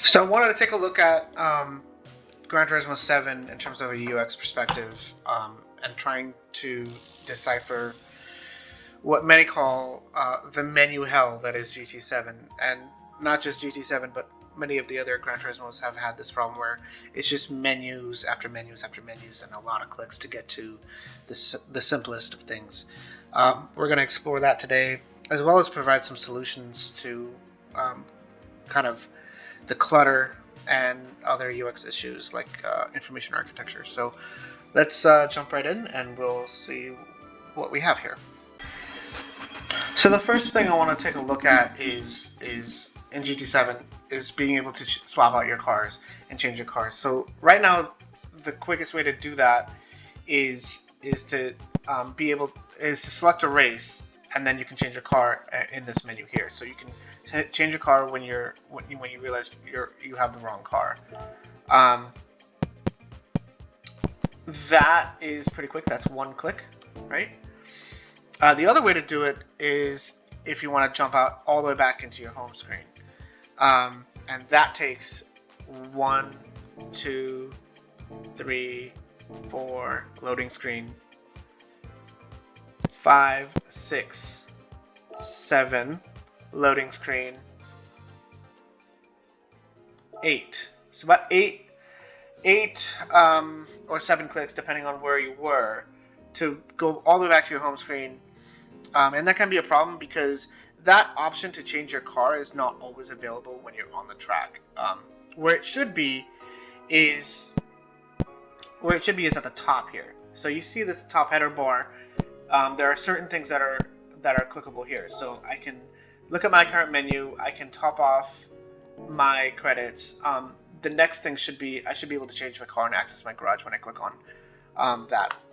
So I wanted to take a look at Gran Turismo 7 in terms of a UX perspective, and trying to decipher what many call the menu hell that is GT7. And not just GT7, but many of the other Gran Turismos have had this problem where it's just menus after menus after menus and a lot of clicks to get to the simplest of things. We're going to explore that today, as well as provide some solutions to kind of the clutter and other UX issues like information architecture. So let's jump right in and we'll see what we have here. So the first thing I want to take a look at is in GT7 is being able to swap out your cars and change your cars. So right now, the quickest way to do that is to select a race, and then you can change your car in this menu here. So you can change your car when you realize you have the wrong car. That is pretty quick. That's one click, right? The other way to do it is if you want to jump out all the way back into your home screen. And that takes 1, 2, 3, 4, loading screen, 5, 6, 7, loading screen, 8. So about eight or 7 clicks, depending on where you were, to go all the way back to your home screen. And that can be a problem because that option to change your car is not always available when you're on the track. Where it should be is at the top here. So you see this top header bar. There are certain things that are clickable here. So I can look at my current menu. I can top off my credits. The next thing should be I should be able to change my car and access my garage when I click on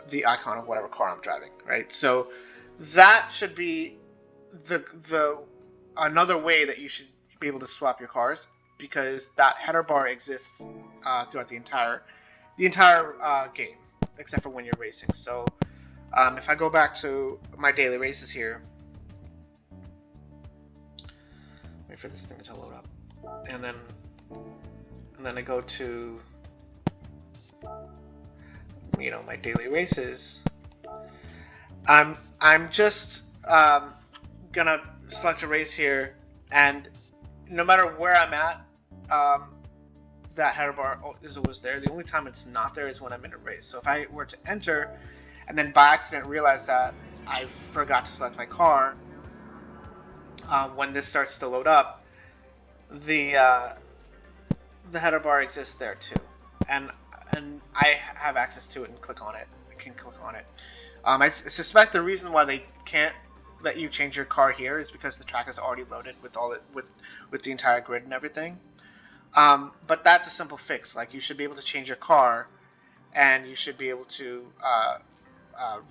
the icon of whatever car I'm driving, right? So that should be the another way that you should be able to swap your cars, because that header bar exists throughout the entire game, except for when you're racing. So if I go back to my daily races here, wait for this thing to load up, and then I go to my daily races. I'm just gonna select a race here, and no matter where I'm at, that header bar is always there. The only time it's not there is when I'm in a race. So if I were to enter and then by accident realize that I forgot to select my car, when this starts to load up, the header bar exists there too, and I have access to it and click on it. I can click on it. I suspect the reason why they can't let you change your car here is because the track is already loaded with the entire grid and everything. But that's a simple fix. Like, you should be able to change your car, and you should be able to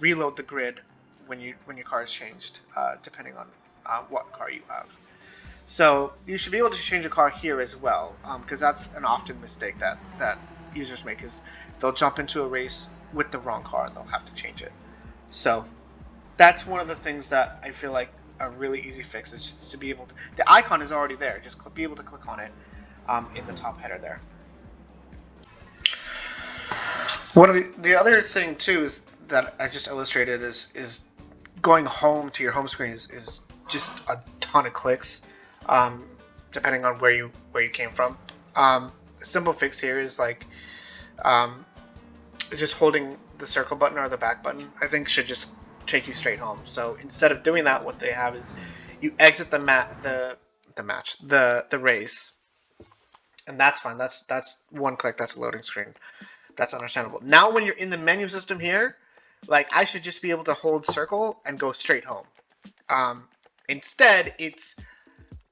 reload the grid when your car is changed, depending on what car you have. So you should be able to change your car here as well, because that's an often mistake that users make, is they'll jump into a race with the wrong car and they'll have to change it. So that's one of the things that I feel like a really easy fix is just to be able to, the icon is already there, just be able to click on it in the top header there. One of the other thing too is that I just illustrated is going home to your home screen is just a ton of clicks, depending on where you came from. A simple fix here is like just holding the circle button or the back button, I think, should just take you straight home. So instead of doing that, what they have is you exit the race, and that's fine. That's one click. That's a loading screen. That's understandable. Now when you're in the menu system here, like, I should just be able to hold circle and go straight home. Instead, it's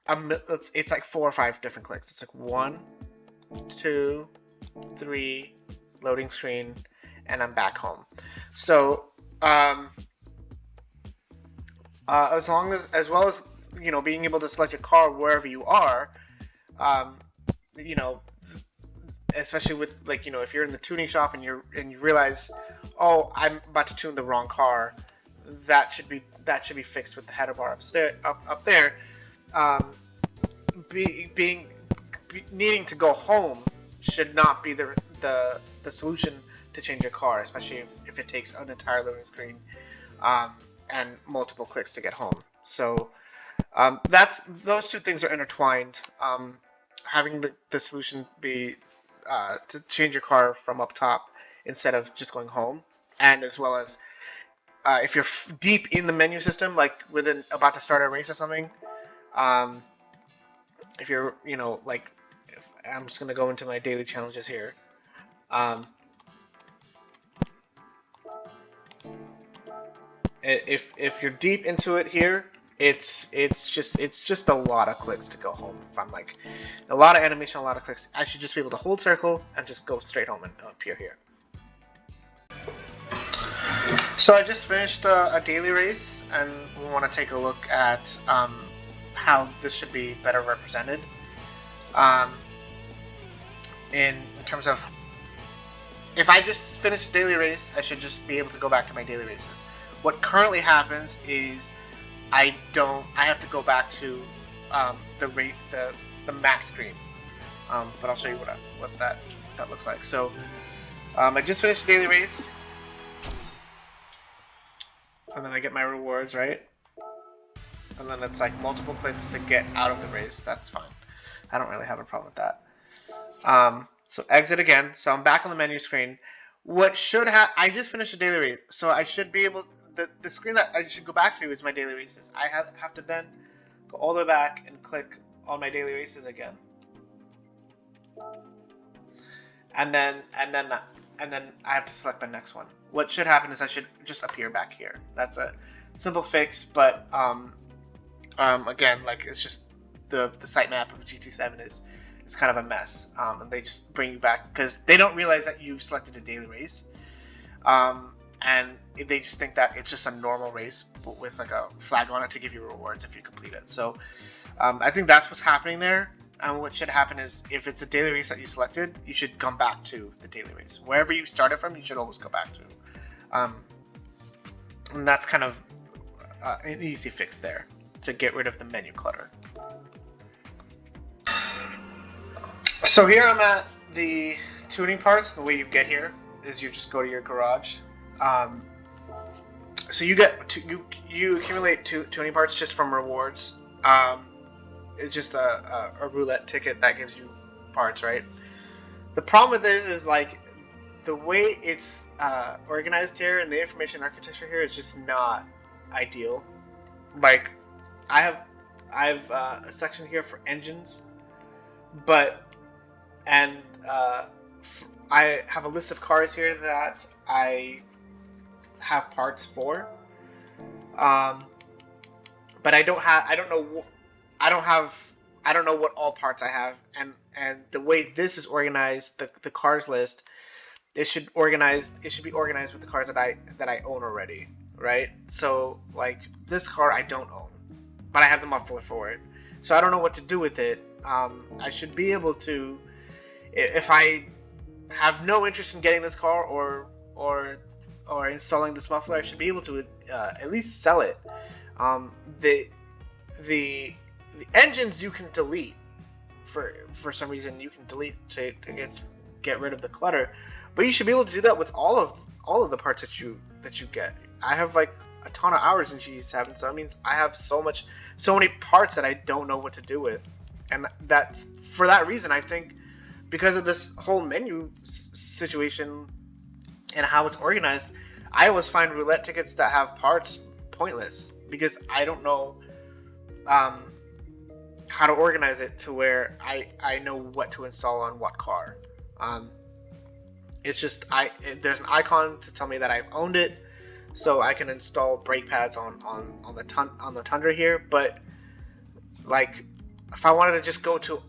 like 4 or 5 different clicks. It's like 1, 2, 3, loading screen, and I'm back home. So as well as being able to select your car wherever you are, especially with, like, if you're in the tuning shop and you realize, oh, I'm about to tune the wrong car, that should be fixed with the header bar up there. Being needing to go home should not be the solution to change your car, especially if it takes an entire loading screen and multiple clicks to get home. So those two things are intertwined. Having the solution be to change your car from up top instead of just going home, and as well as if you're deep in the menu system, like about to start a race or something, if you're, like, I'm just gonna go into my daily challenges here. If you're deep into it here, it's just a lot of clicks to go home. If I'm like a lot of animation, a lot of clicks, I should just be able to hold circle and just go straight home and appear here. So I just finished a daily race, and we want to take a look at how this should be better represented. In terms of, if I just finished a daily race, I should just be able to go back to my daily races. What currently happens is I have to go back to the map screen. But I'll show you what that looks like. So I just finished a daily race, and then I get my rewards, right? And then it's like multiple clicks to get out of the race. That's fine. I don't really have a problem with that. So exit again. So I'm back on the menu screen. What should I just finished a daily race, so I should be able, the screen that I should go back to is my daily races. I have to then go all the way back and click on my daily races again. And then I have to select the next one. What should happen is I should just appear back here. That's a simple fix, but again, like, it's just the sitemap of GT7 is kind of a mess, and they just bring you back because they don't realize that you've selected a daily race, and they just think that it's just a normal race but with like a flag on it to give you rewards if you complete it. So I think that's what's happening there. And what should happen is, if it's a daily race that you selected, you should come back to the daily race. Wherever you started from, you should always go back to. And that's kind of an easy fix there to get rid of the menu clutter. So here I'm at the tuning parts. The way you get here is you just go to your garage. So you accumulate tuning parts just from rewards. It's just a roulette ticket that gives you parts, right? The problem with this is, like, the way it's organized here and the information architecture here is just not ideal. Like, I have a section here for engines, and I have a list of cars here that I have parts for, but I don't know what all parts I have, and the way this is organized, the cars list, it should be organized with the cars that I own already, right? So, like, this car I don't own, but I have the muffler for it, so I don't know what to do with it. I should be able to, if I have no interest in getting this car or installing this muffler, I should be able to at least sell it. The engines you can delete for some reason. You can delete to get rid of the clutter, but you should be able to do that with all of the parts that you get. I have like a ton of hours in GT7, so that means I have so many parts that I don't know what to do with, and that's for that reason. I think because of this whole menu situation and how it's organized, I always find roulette tickets that have parts pointless because I don't know how to organize it to where I know what to install on what car. It's just there's an icon to tell me that I've owned it, so I can install brake pads on the Tundra here. But, like, if I wanted to just go to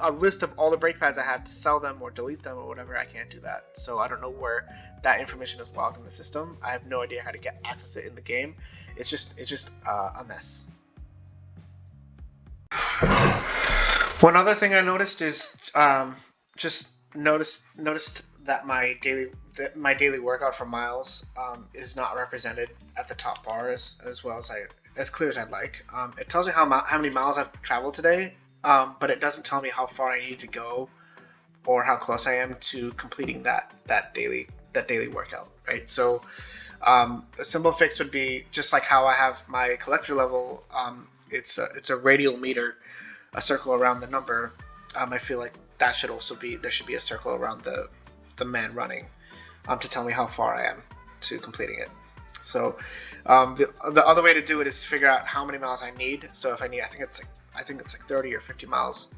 a list of all the brake pads I have to sell them or delete them or whatever, I can't do that. So I don't know where that information is logged in the system. I have no idea how to access it in the game. It's just a mess. One other thing I noticed is noticed that my daily workout for miles is not represented at the top bar as well as clear as I'd like. It tells me how many miles I've traveled today, but it doesn't tell me how far I need to go or how close I am to completing that daily workout, right? So a simple fix would be just like how I have my collector level. It's a radial meter, a circle around the number. I feel like that should also be, there should be a circle around the man running, to tell me how far I am to completing it. So the other way to do it is to figure out how many miles I need. So if I need, I think it's like 30 or 50 miles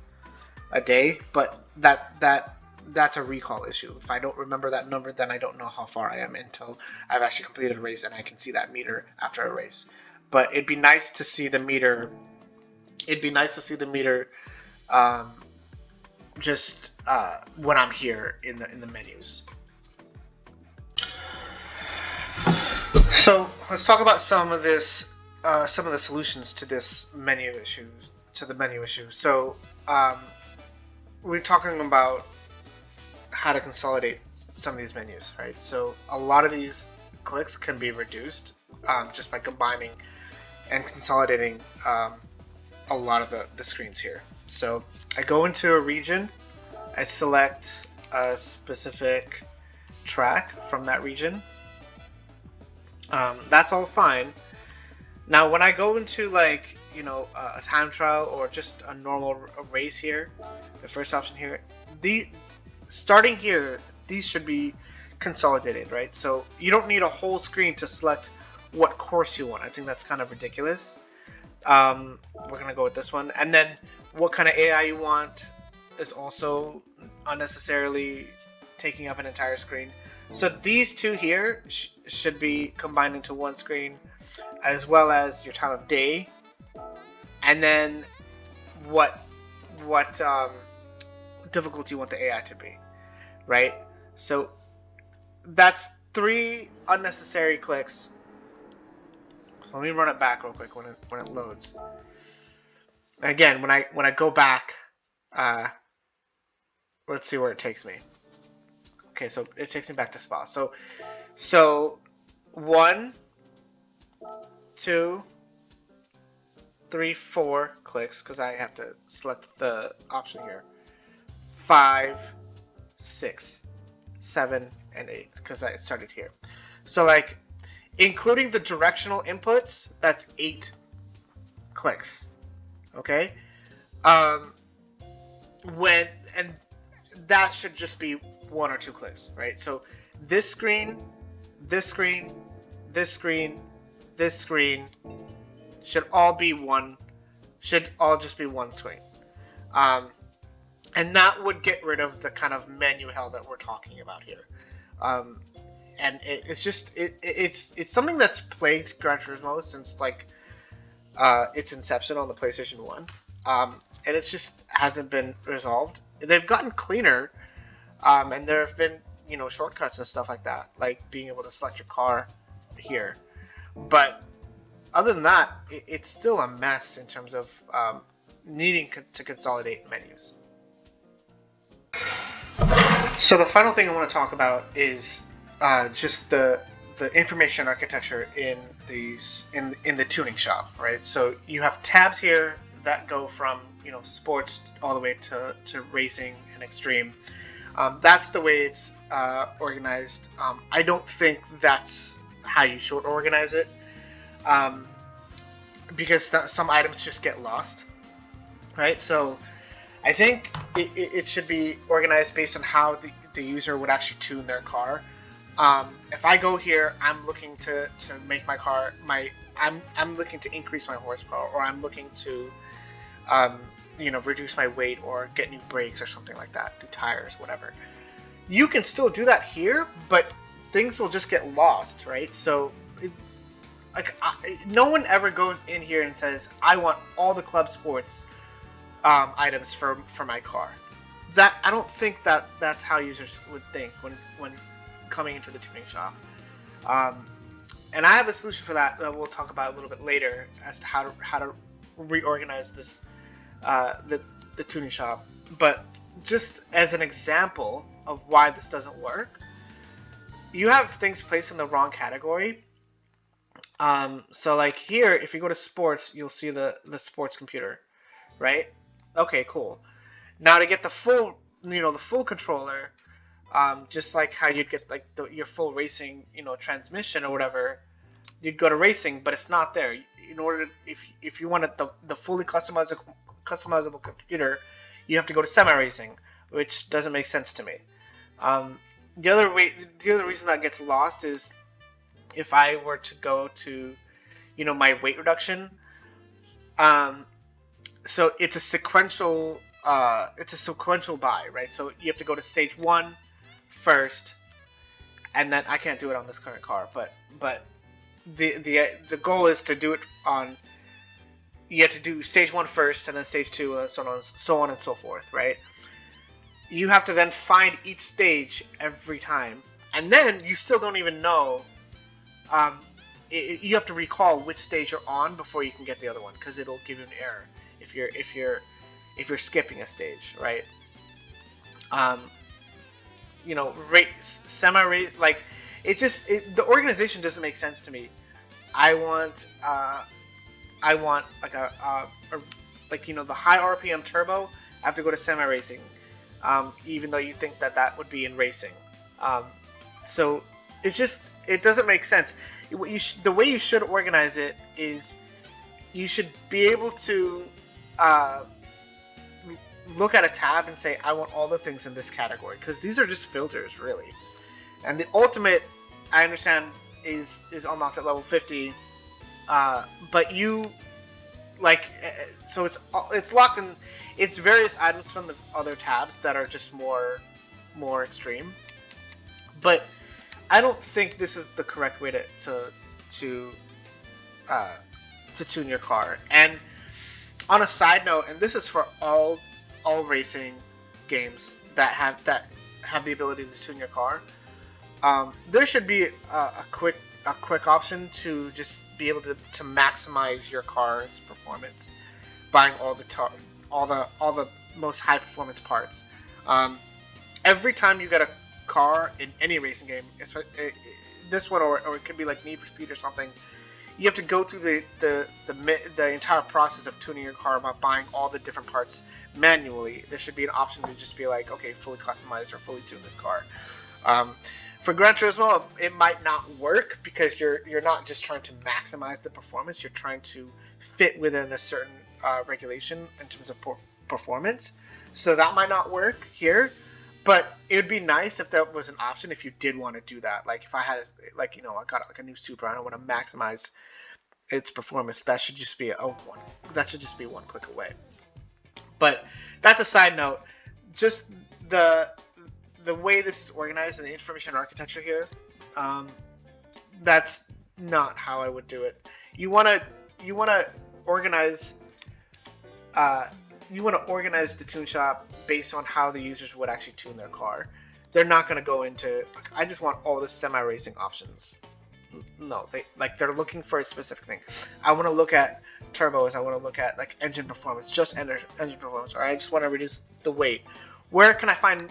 a day, but that's a recall issue. If I don't remember that number, then I don't know how far I am until I've actually completed a race and I can see that meter after a race. But it'd be nice to see the meter. It'd be nice to see the meter, just when I'm here in the menus. So let's talk about some of the solutions to this menu issue. So we're talking about how to consolidate some of these menus, right? So a lot of these clicks can be reduced just by combining and consolidating a lot of the screens here. So I go into a region, I select a specific track from that region. That's all fine. Now when I go into like, you know, a time trial or just a normal race here, the first option here, starting here, these should be consolidated, right? So you don't need a whole screen to select what course you want. I think that's kind of ridiculous. We're gonna go with this one, and then what kind of AI you want is also unnecessarily taking up an entire screen. So these two here should be combined into one screen, as well as your time of day, and then what difficulty you want the AI to be, right? So that's 3 unnecessary clicks. So let me run it back real quick when it loads. Again, when I go back, let's see where it takes me. Okay, so it takes me back to spa. So 1, 2, 3, 4 clicks, because I have to select the option here. 5, 6, 7, and 8, because I started here. So like, including the directional inputs, that's 8 clicks. Okay, and that should just be 1 or 2 clicks, right? So this screen, this screen, this screen, this screen should all be one. Should all just be one screen. And that would get rid of the kind of menu hell that we're talking about here. And it's something that's plagued Gran Turismo since like its inception on the PlayStation 1. And it just hasn't been resolved. They've gotten cleaner, and there have been, you know, shortcuts and stuff like that, like being able to select your car here. But other than that, it's still a mess in terms of needing to consolidate menus. So the final thing I want to talk about is just the information architecture in the tuning shop, right? So you have tabs here that go from, you know, sports all the way to racing and extreme. That's the way it's organized. I don't think that's how you should organize it, because some items just get lost, right? So I think it should be organized based on how the user would actually tune their car. If I go here, I'm looking to make my car I'm looking to increase my horsepower, or I'm looking to you know, reduce my weight or get new brakes or something like that, new tires, whatever. You can still do that here, but things will just get lost, right? So no one ever goes in here and says, I want all the club sports items for my car. That I don't think that's how users would think when coming into the tuning shop. And I have a solution for that we'll talk about a little bit later as to how to reorganize this the tuning shop. But just as an example of why this doesn't work, you have things placed in the wrong category. So like here, if you go to sports, you'll see the sports computer, right? Okay, cool. Now to get the full, the full controller, just like how you'd get like your full racing, transmission or whatever, you'd go to racing, but it's not there. In order to, if you wanted the fully customizable computer, you have to go to semi racing, which doesn't make sense to me. Um, the other reason that gets lost is if I were to go to, my weight reduction. Um, so it's a sequential buy, right? So you have to go to stage one first, and then I can't do it on this current car, but the goal is to do it on. You have to do stage one first, and then stage two, so on and so forth, right? You have to then find each stage every time, and then you still don't even know. Um, you have to recall which stage you're on before you can get the other one, because it'll give you an error if you're skipping a stage, right? Um, semi race, like the organization doesn't make sense to me. I want like like the high RPM turbo. I have to go to semi racing, even though you think that would be in racing. Um, so it doesn't make sense. The way you should organize it is you should be able to uh, look at a tab and say, I want all the things in this category, because these are just filters, really. And the ultimate, I understand, is unlocked at level 50, but you so it's locked in. It's various items from the other tabs that are just more extreme. But I don't think this is the correct way to uh, to tune your car. And on a side note, and this is for all racing games that have the ability to tune your car, there should be a quick option to just be able to maximize your car's performance, buying all the most high performance parts. Um, every time you get a car in any racing game, this one or it could be like Need for Speed or something, you have to go through the entire process of tuning your car by buying all the different parts manually. There should be an option to just be like, okay, fully customize or fully tune this car. Um, for Gran Turismo, it might not work because you're not just trying to maximize the performance. You're trying to fit within a certain regulation in terms of performance. So that might not work here. But it would be nice if that was an option if you did want to do that. Like if I had, I got like a new Supra and I want to maximize its performance, that should just be one click away. But that's a side note. Just the way this is organized and the information architecture here, um, that's not how I would do it. You wanna organize uh, organize the tune shop based on how the users would actually tune their car. They're not gonna go into I just want all the semi racing options. No, they're looking for a specific thing. I want to look at turbos. I want to look at like engine performance, just engine performance, or I just want to reduce the weight. Where can I find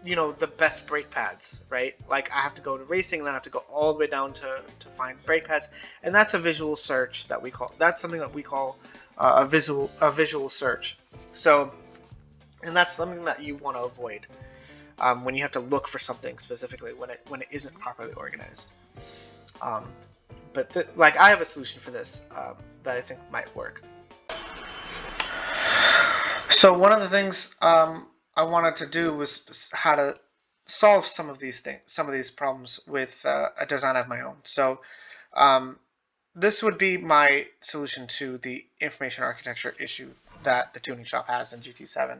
the best brake pads, right? Like I have to go to racing, and then I have to go all the way down to find brake pads, and that's a visual search that we call. That's something that we call a visual search. So, and that's something that you want to avoid when you have to look for something specifically when it isn't properly organized. Um, but I have a solution for this that I think might work. So one of the things I wanted to do was how to solve some of these problems with a design of my own. So um, this would be my solution to the information architecture issue that the tuning shop has in GT7.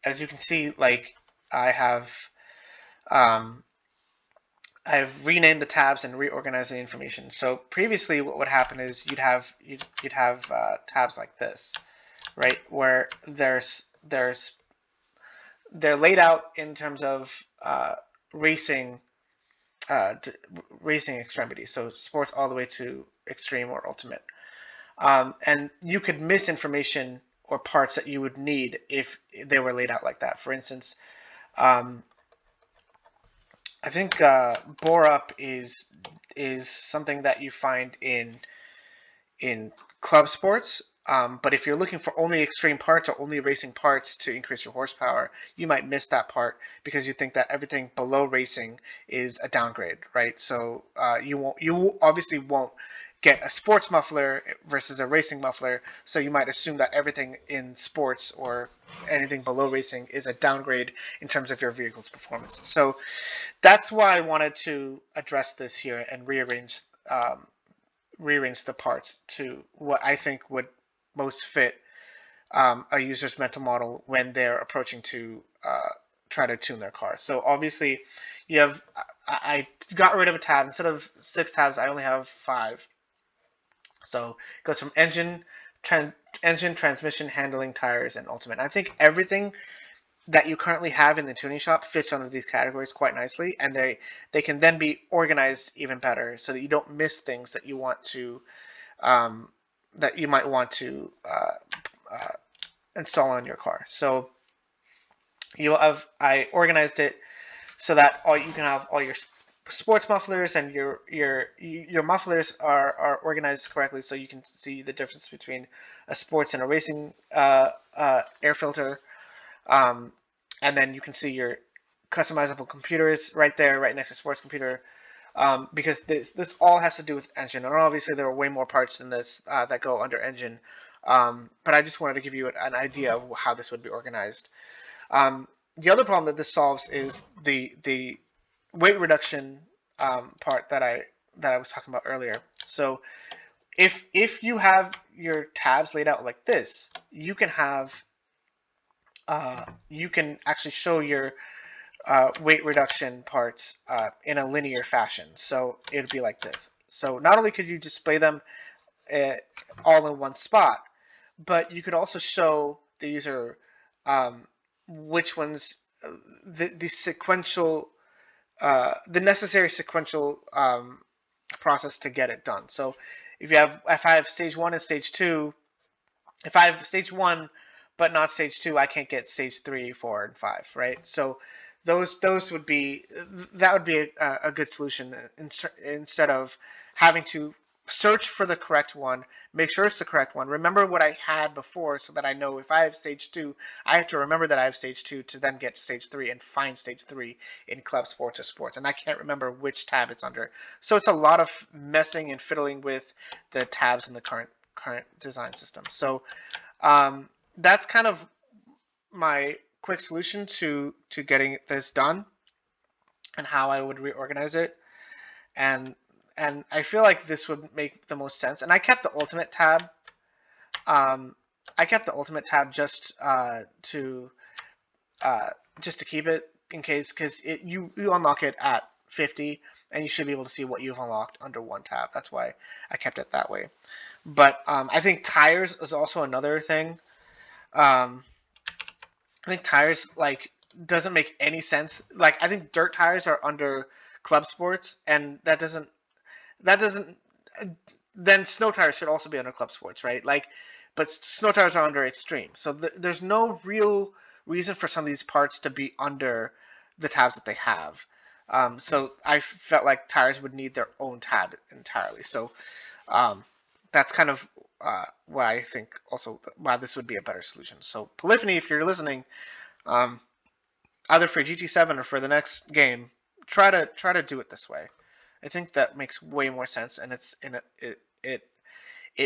As you can see, I have um, I've renamed the tabs and reorganized the information. So previously, what would happen is you'd have tabs like this, right, where they're laid out in terms of racing racing extremity. So sports all the way to extreme or ultimate, and you could miss information or parts that you would need if they were laid out like that. For instance, I think bore up is something that you find in club sports, But if you're looking for only extreme parts or only racing parts to increase your horsepower, you might miss that part because you think that everything below racing is a downgrade, right? So you obviously won't get a sports muffler versus a racing muffler, so you might assume that everything in sports or anything below racing is a downgrade in terms of your vehicle's performance. So that's why I wanted to address this here and rearrange the parts to what I think would most fit a user's mental model when they're approaching to try to tune their car. So obviously, you have I got rid of a tab. Instead of 6 tabs, I only have 5. So it goes from engine, transmission, handling, tires, and ultimate. I think everything that you currently have in the tuning shop fits under these categories quite nicely, and they can then be organized even better so that you don't miss things that you want to that you might want to install on your car. So I organized it so that you can have all your sports mufflers and your mufflers are organized correctly, so you can see the difference between a sports and a racing air filter. And then you can see your customizable computers right there, right next to sports computer, because this all has to do with engine. And obviously there are way more parts than this that go under engine, but I just wanted to give you an idea of how this would be organized. The other problem that this solves is the weight reduction part that I was talking about earlier. So if you have your tabs laid out like this, you can have you can actually show your weight reduction parts in a linear fashion. So it would be like this. So not only could you display them all in one spot, but you could also show the user which ones the sequential the necessary sequential process to get it done. So if I have stage 1 and stage 2, if I have stage 1 but not stage 2, I can't get stage 3, 4, and 5, right? So those would be a good solution instead of having to search for the correct one, make sure it's the correct one, remember what I had before so that I know if I have stage 2, I have to remember that I have stage 2 to then get stage 3 and find stage 3 in Club Sports or Sports, and I can't remember which tab it's under. So it's a lot of messing and fiddling with the tabs in the current design system. So that's kind of my quick solution to getting this done and how I would reorganize it. And I feel like this would make the most sense. And I kept the ultimate tab. Just to keep it in case, because you unlock it at 50, and you should be able to see what you've unlocked under one tab. That's why I kept it that way. But I think tires is also another thing. I think tires doesn't make any sense. I think dirt tires are under Club Sports, and that doesn't. Then snow tires should also be under Club Sports, right? But snow tires are under Extreme, so there's no real reason for some of these parts to be under the tabs that they have. So I felt like tires would need their own tab entirely. So that's kind of why I think also why this would be a better solution. So Polyphony, if you're listening, either for GT7 or for the next game, try to do it this way. I think that makes way more sense, and it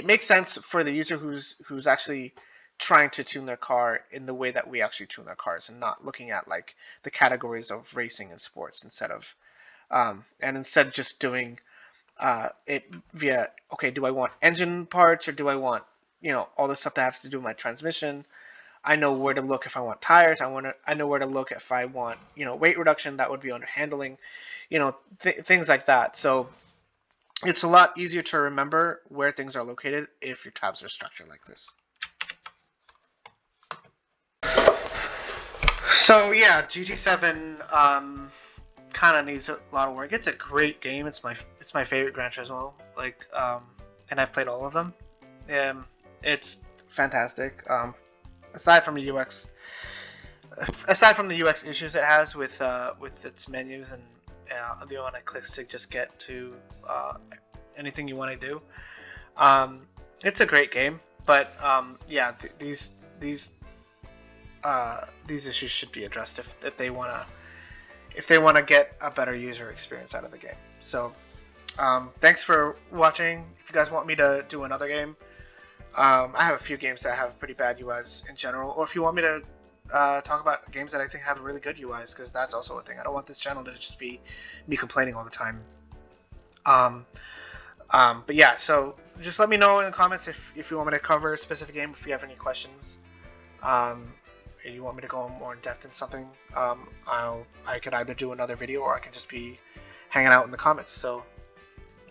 makes sense for the user who's actually trying to tune their car in the way that we actually tune our cars, and not looking at the categories of racing and sports instead just doing it via, okay, do I want engine parts or do I want all the stuff that has to do with my transmission? I know where to look if I want tires. I know where to look if I want weight reduction. That would be under handling, things like that. So it's a lot easier to remember where things are located if your tabs are structured like this. So yeah, GT7 kind of needs a lot of work. It's a great game. It's my favorite Gran Turismo. And I've played all of them. It's fantastic. Aside from the UX issues it has with its menus and the on a click stick just get to anything you want to do, it's a great game. But yeah, these issues should be addressed if they wanna get a better user experience out of the game. So thanks for watching. If you guys want me to do another game, I have a few games that have pretty bad UIs in general, or if you want me to talk about games that I think have really good UIs, because that's also a thing. I don't want this channel to just be me complaining all the time. But yeah, so just let me know in the comments if you want me to cover a specific game, if you have any questions. If you want me to go more in depth in something, I could either do another video or I can just be hanging out in the comments. So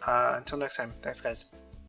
until next time, thanks guys.